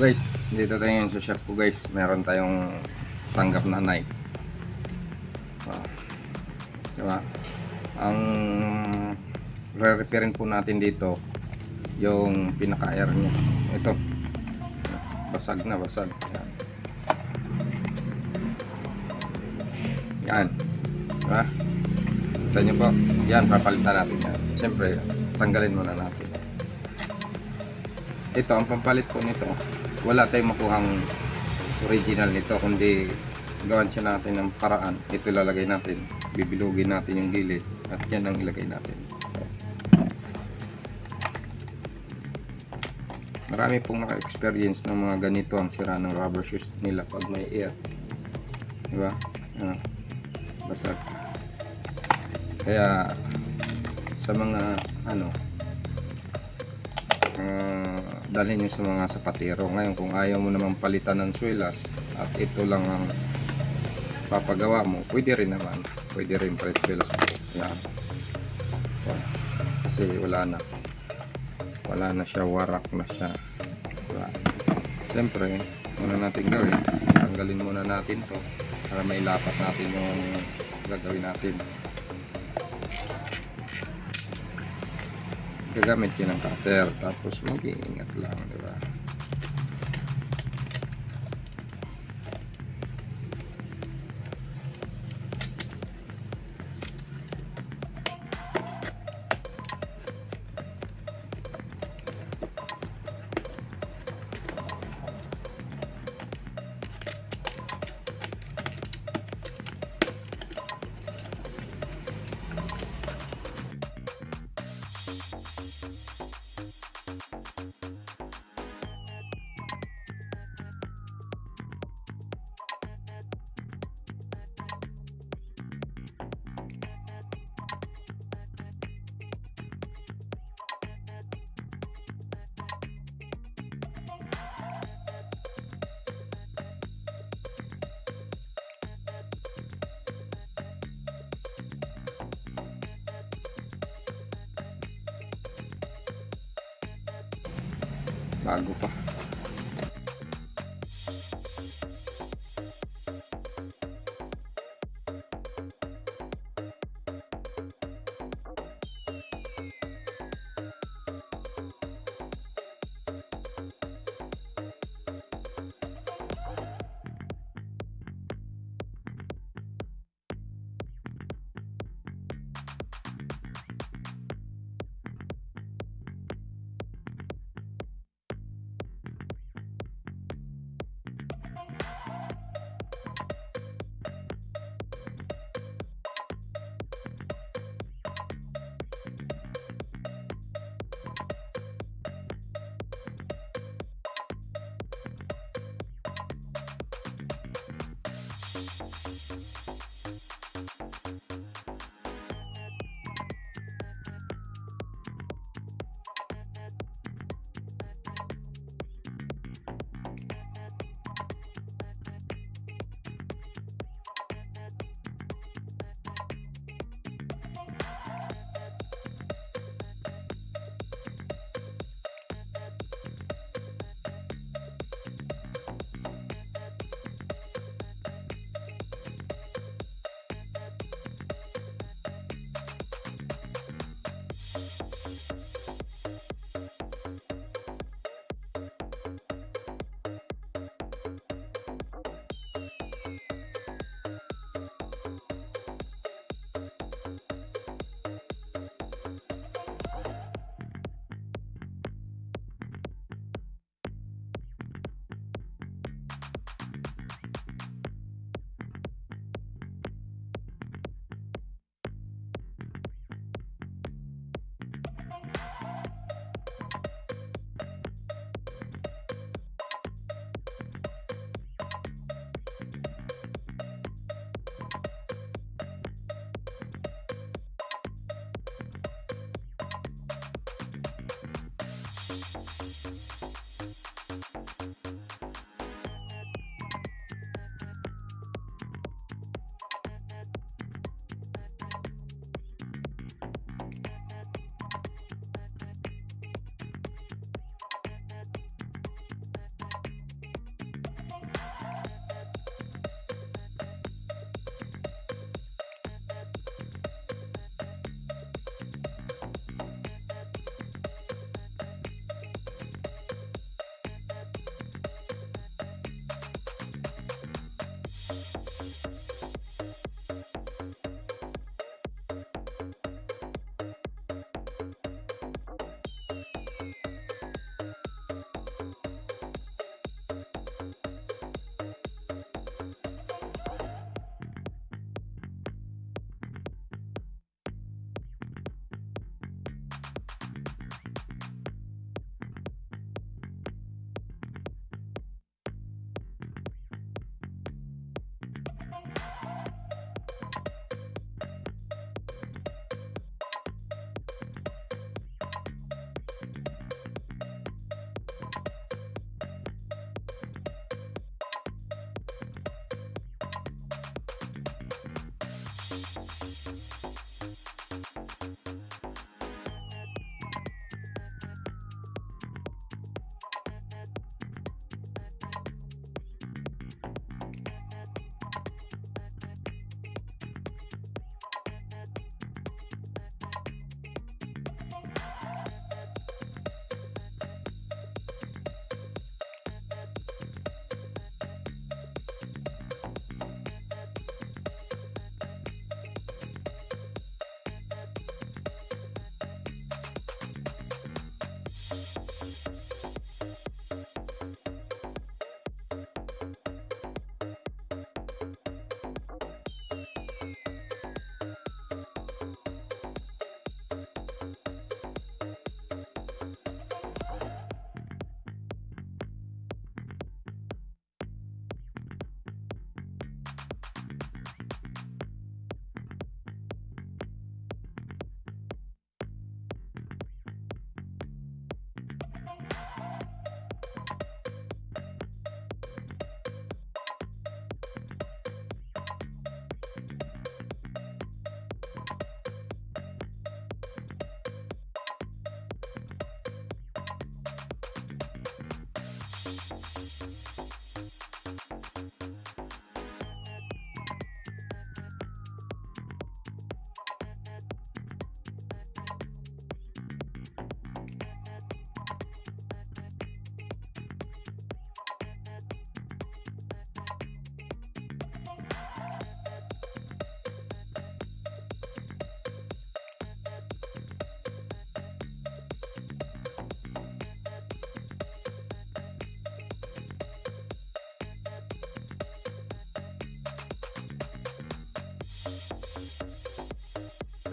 guys, dito tayo ngayon sa shop ko guys. Meron tayong tanggap na knife. Diba? Ang re-repairin po natin dito yung pinaka-air nya. Ito. Basag na, basag. Yan. Yan. Diba? Kita nyo po. Yan, papalitan natin yan. Siyempre, tanggalin muna natin. Ito, ang pampalit po nito, wala tayong makuhang original nito, kundi gawan siya natin ng paraan. Ito lalagay natin, bibilugin natin yung gilid at yan ang ilagay natin. Marami pong naka-experience ng mga ganito ang sira ng rubber shoes nila pag may air, diba? Basag. Kaya sa mga dalhin nyo sa mga sapatero. Ngayon kung ayaw mo naman palitan ng swilas at ito lang ang papagawa mo, pwede rin naman, pwede rin palit swilas mo. Yan. Kasi wala na siya, warak na siya. Diba? Siyempre muna natin gawin, tanggalin muna natin to para may lapat natin yung gagawin natin. Gagamit yun ng cutter, tapos mag-iingat lang, diba? Bago pa.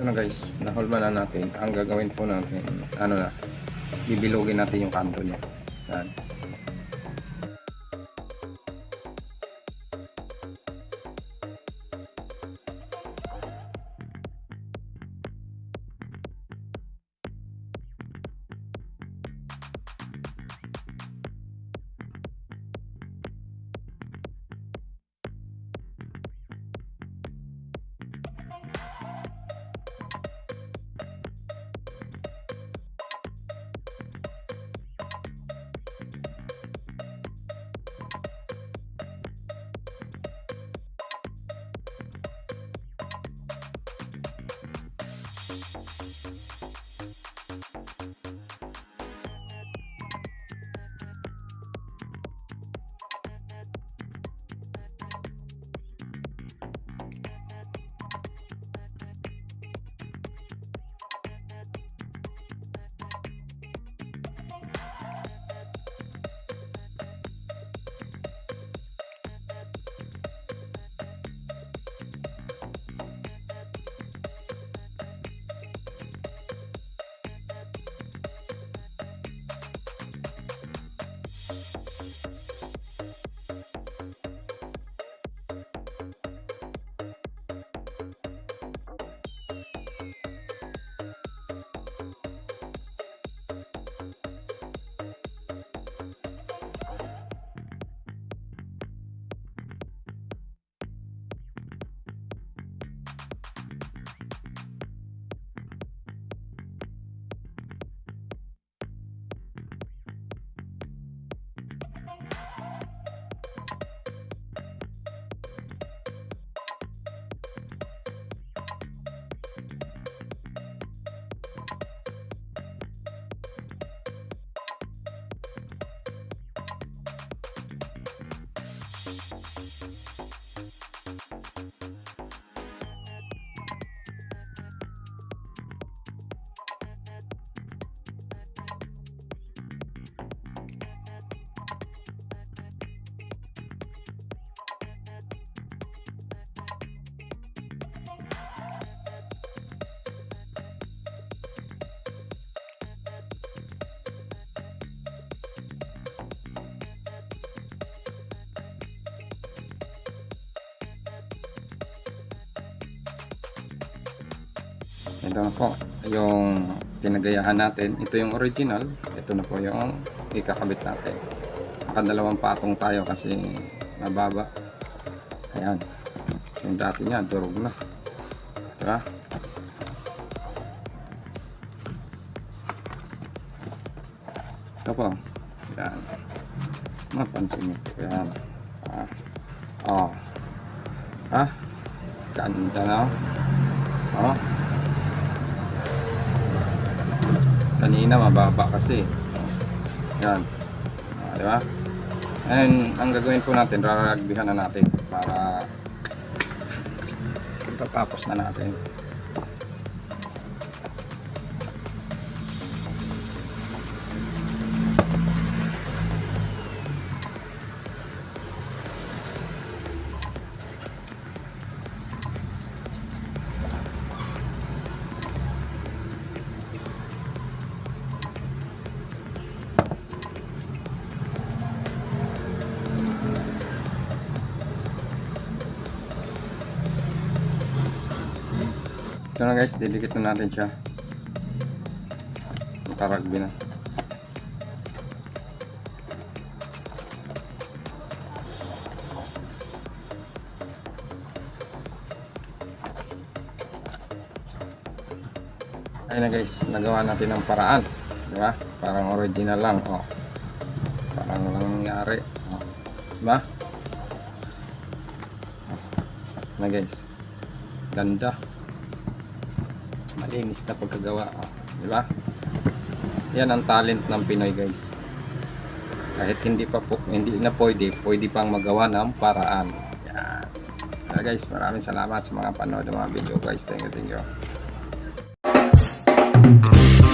Ito na guys, nahulma na natin. Ang gagawin po natin, ano na, bibilugin natin yung kanto niya. Yan. Ito na po yung pinagayahan natin. Ito yung original. Ito na po yung ikakabit natin. Nakadalawang patong tayo kasi mababa. Ayan. Yung dati niya durog na. Diba? Ito po. Yan. Mapansin nyo. Yan. Oh. Ha? Ganda na. Oh. Kanina mababa kasi. Yan. Diba? And ang gagawin po natin, raragbihan na natin para tapos na natin. Ito na guys, didikit na natin siya. Nakaragbi na. Ayun na guys, nagawa natin ng paraan. Diba? Parang original lang. Oh. Parang walang nangyari. Oh. Diba? Na guys. Ganda. Malinis na pagkagawa. Oh. Diba? Yan ang talent ng Pinoy guys. Kahit hindi na pwede pang magawa ng paraan. Yan. Kaya guys, maraming salamat sa mga panood ng mga video guys. Thank you.